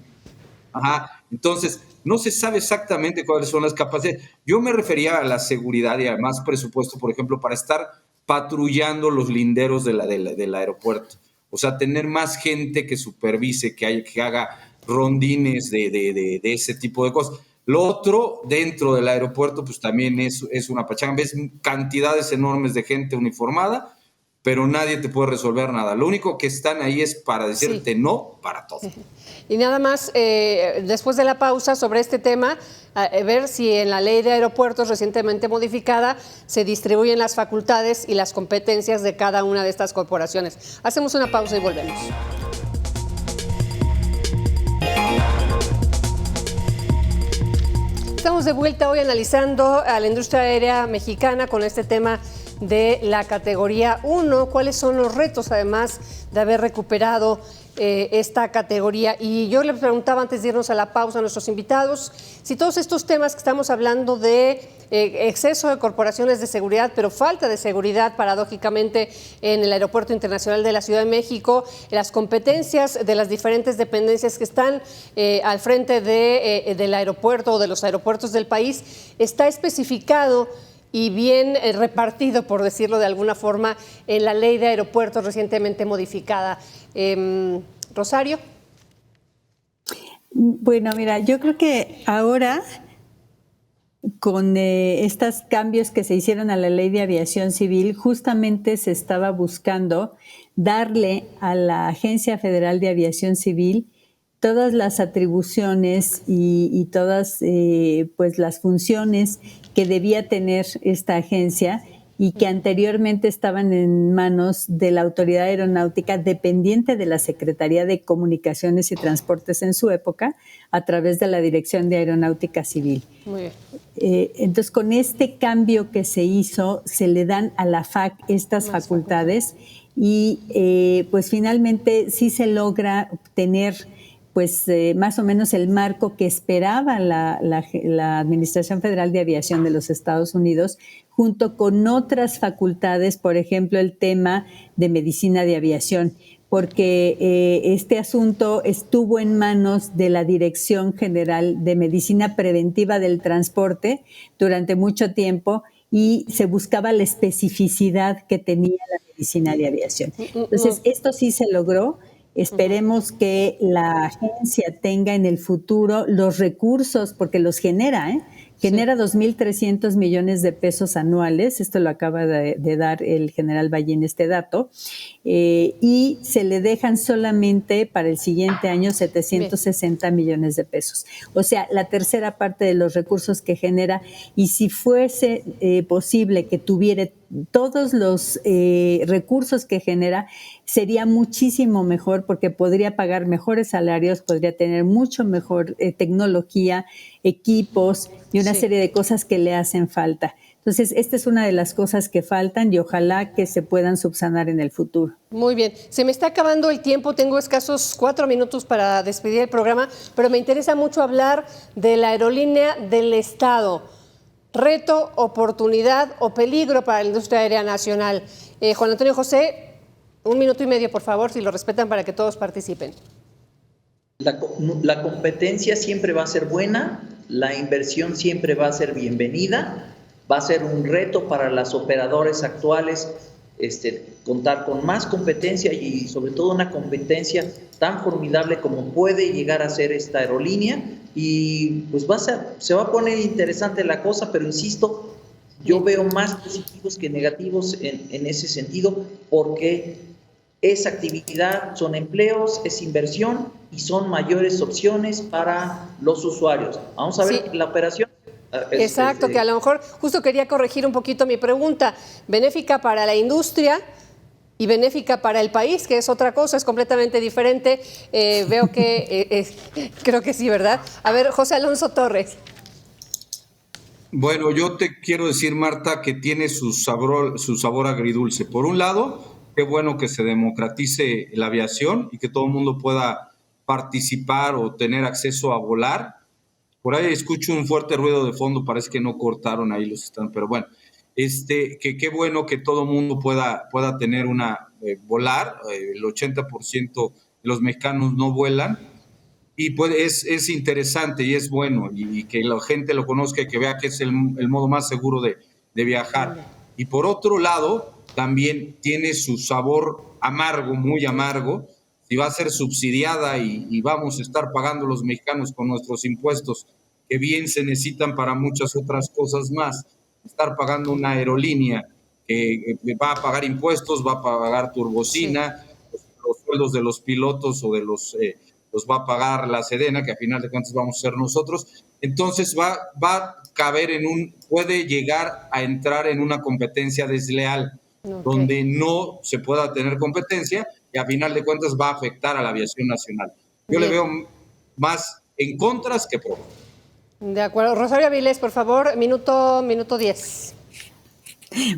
Ajá, entonces, no se sabe exactamente cuáles son las capacidades. Yo me refería a la seguridad y a más presupuesto, por ejemplo, para estar patrullando los linderos del aeropuerto. O sea, tener más gente que supervise, que haga rondines de ese tipo de cosas. Lo otro, dentro del aeropuerto, pues también es una pachanga. Ves cantidades enormes de gente uniformada, pero nadie te puede resolver nada. Lo único que están ahí es para decirte no para todo. Y nada más, después de la pausa sobre este tema, ver si en la ley de aeropuertos recientemente modificada se distribuyen las facultades y las competencias de cada una de estas corporaciones. Hacemos una pausa y volvemos. Estamos de vuelta hoy analizando a la industria aérea mexicana con este tema de la categoría 1. ¿Cuáles son los retos, además de haber recuperado esta categoría? Y yo le preguntaba antes de irnos a la pausa a nuestros invitados si todos estos temas que estamos hablando de exceso de corporaciones de seguridad, pero falta de seguridad paradójicamente en el Aeropuerto Internacional de la Ciudad de México, las competencias de las diferentes dependencias que están al frente del aeropuerto o de los aeropuertos del país, está especificado y bien repartido, por decirlo de alguna forma, en la ley de aeropuertos recientemente modificada. Rosario. Bueno, mira, yo creo que ahora con estos cambios que se hicieron a la ley de aviación civil, justamente se estaba buscando darle a la Agencia Federal de Aviación Civil todas las atribuciones y todas pues las funciones que debía tener esta agencia y que anteriormente estaban en manos de la Autoridad Aeronáutica, dependiente de la Secretaría de Comunicaciones y Transportes en su época, a través de la Dirección de Aeronáutica Civil. Muy bien. Entonces, con este cambio que se hizo, se le dan a la FAC estas facultades y pues finalmente sí se logra obtener pues más o menos el marco que esperaba la Administración Federal de Aviación de los Estados Unidos, junto con otras facultades, por ejemplo, el tema de medicina de aviación, porque este asunto estuvo en manos de la Dirección General de Medicina Preventiva del Transporte durante mucho tiempo y se buscaba la especificidad que tenía la medicina de aviación. Entonces, esto sí se logró. Esperemos que la agencia tenga en el futuro los recursos, porque los genera, genera 2.300 millones de pesos anuales, esto lo acaba de dar el general Ballín este dato, y se le dejan solamente para el siguiente año 760 millones de pesos. O sea, la tercera parte de los recursos que genera, y si fuese posible que tuviera todos los recursos que genera, sería muchísimo mejor porque podría pagar mejores salarios, podría tener mucho mejor tecnología, equipos y una serie de cosas que le hacen falta. Entonces, esta es una de las cosas que faltan y ojalá que se puedan subsanar en el futuro. Muy bien. Se me está acabando el tiempo. Tengo escasos 4 minutos para despedir el programa, pero me interesa mucho hablar de la aerolínea del Estado. reto, oportunidad o peligro para la industria aérea nacional. Juan Antonio José, 1 minuto y medio, por favor, si lo respetan, para que todos participen. La competencia siempre va a ser buena, la inversión siempre va a ser bienvenida, va a ser un reto para los operadores actuales contar con más competencia y sobre todo una competencia tan formidable como puede llegar a ser esta aerolínea, y pues se va a poner interesante la cosa, pero insisto, yo veo más positivos que negativos en ese sentido, porque es actividad, son empleos, es inversión y son mayores opciones para los usuarios. Vamos a ver la operación. Exacto, que a lo mejor justo quería corregir un poquito mi pregunta. Benéfica para la industria y benéfica para el país, que es otra cosa, es completamente diferente. Veo que, creo que sí, ¿verdad? A ver, José Alonso Torres. Bueno, yo te quiero decir, Marta, que tiene su sabor agridulce. Por un lado, qué bueno que se democratice la aviación y que todo el mundo pueda participar o tener acceso a volar. Por ahí escucho un fuerte ruido de fondo, parece que no cortaron ahí los stands, pero bueno, que qué bueno que todo el mundo pueda tener volar. El 80% de los mexicanos no vuelan, y es interesante y es bueno, y que la gente lo conozca y que vea que es el modo más seguro de viajar. Y por otro lado, también tiene su sabor amargo, muy amargo. Si va a ser subsidiada y vamos a estar pagando los mexicanos con nuestros impuestos, que bien se necesitan para muchas otras cosas más, estar pagando una aerolínea que va a pagar impuestos, va a pagar turbocina, los sueldos de los pilotos o de los va a pagar la Sedena, que a final de cuentas vamos a ser nosotros. Entonces va a caber puede llegar a entrar en una competencia desleal, donde no se pueda tener competencia, y a final de cuentas va a afectar a la aviación nacional. Yo le veo más en contras que pros. De acuerdo. Rosario Avilés, por favor, minuto 10.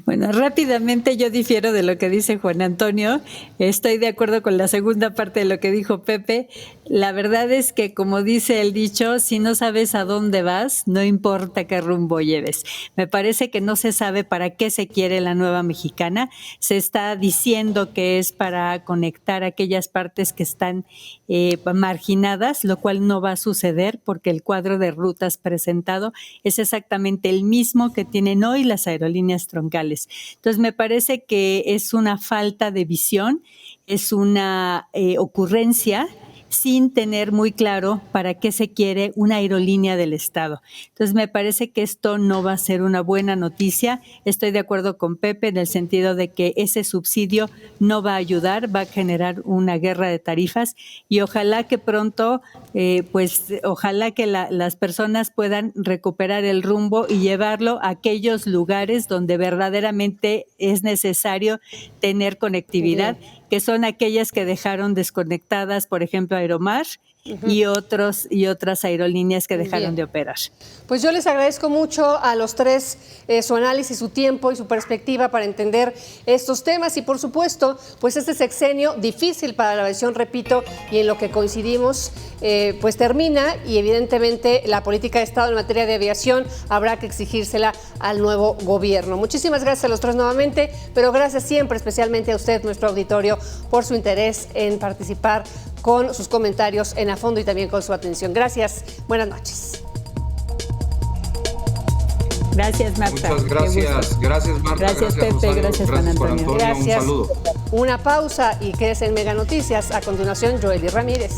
Bueno, rápidamente yo difiero de lo que dice Juan Antonio. Estoy de acuerdo con la segunda parte de lo que dijo Pepe. La verdad es que, como dice el dicho, si no sabes a dónde vas, no importa qué rumbo lleves. Me parece que no se sabe para qué se quiere la nueva mexicana. Se está diciendo que es para conectar aquellas partes que están marginadas, lo cual no va a suceder porque el cuadro de rutas presentado es exactamente el mismo que tienen hoy las aerolíneas troncales. Entonces, me parece que es una falta de visión, es una ocurrencia sin tener muy claro para qué se quiere una aerolínea del Estado. Entonces, me parece que esto no va a ser una buena noticia. Estoy de acuerdo con Pepe en el sentido de que ese subsidio no va a ayudar, va a generar una guerra de tarifas, y ojalá que pronto, ojalá que las personas puedan recuperar el rumbo y llevarlo a aquellos lugares donde verdaderamente es necesario tener conectividad, que son aquellas que dejaron desconectadas, por ejemplo, Aeromar, y otras aerolíneas que dejaron de operar. Pues yo les agradezco mucho a los tres su análisis, su tiempo y su perspectiva para entender estos temas, y por supuesto, pues este sexenio difícil para la aviación, repito, y en lo que coincidimos, pues termina, y evidentemente la política de Estado en materia de aviación habrá que exigírsela al nuevo gobierno. Muchísimas gracias a los tres nuevamente, pero gracias siempre, especialmente a usted, nuestro auditorio, por su interés en participar con sus comentarios en A Fondo y también con su atención. Gracias, buenas noches. Gracias, Marta. Muchas gracias. Gracias, Marta. Gracias, Pepe. Rosario. Gracias, Juan Antonio. Gracias. Un saludo. Una pausa y quédese en Mega Noticias. A continuación, Joely Ramírez.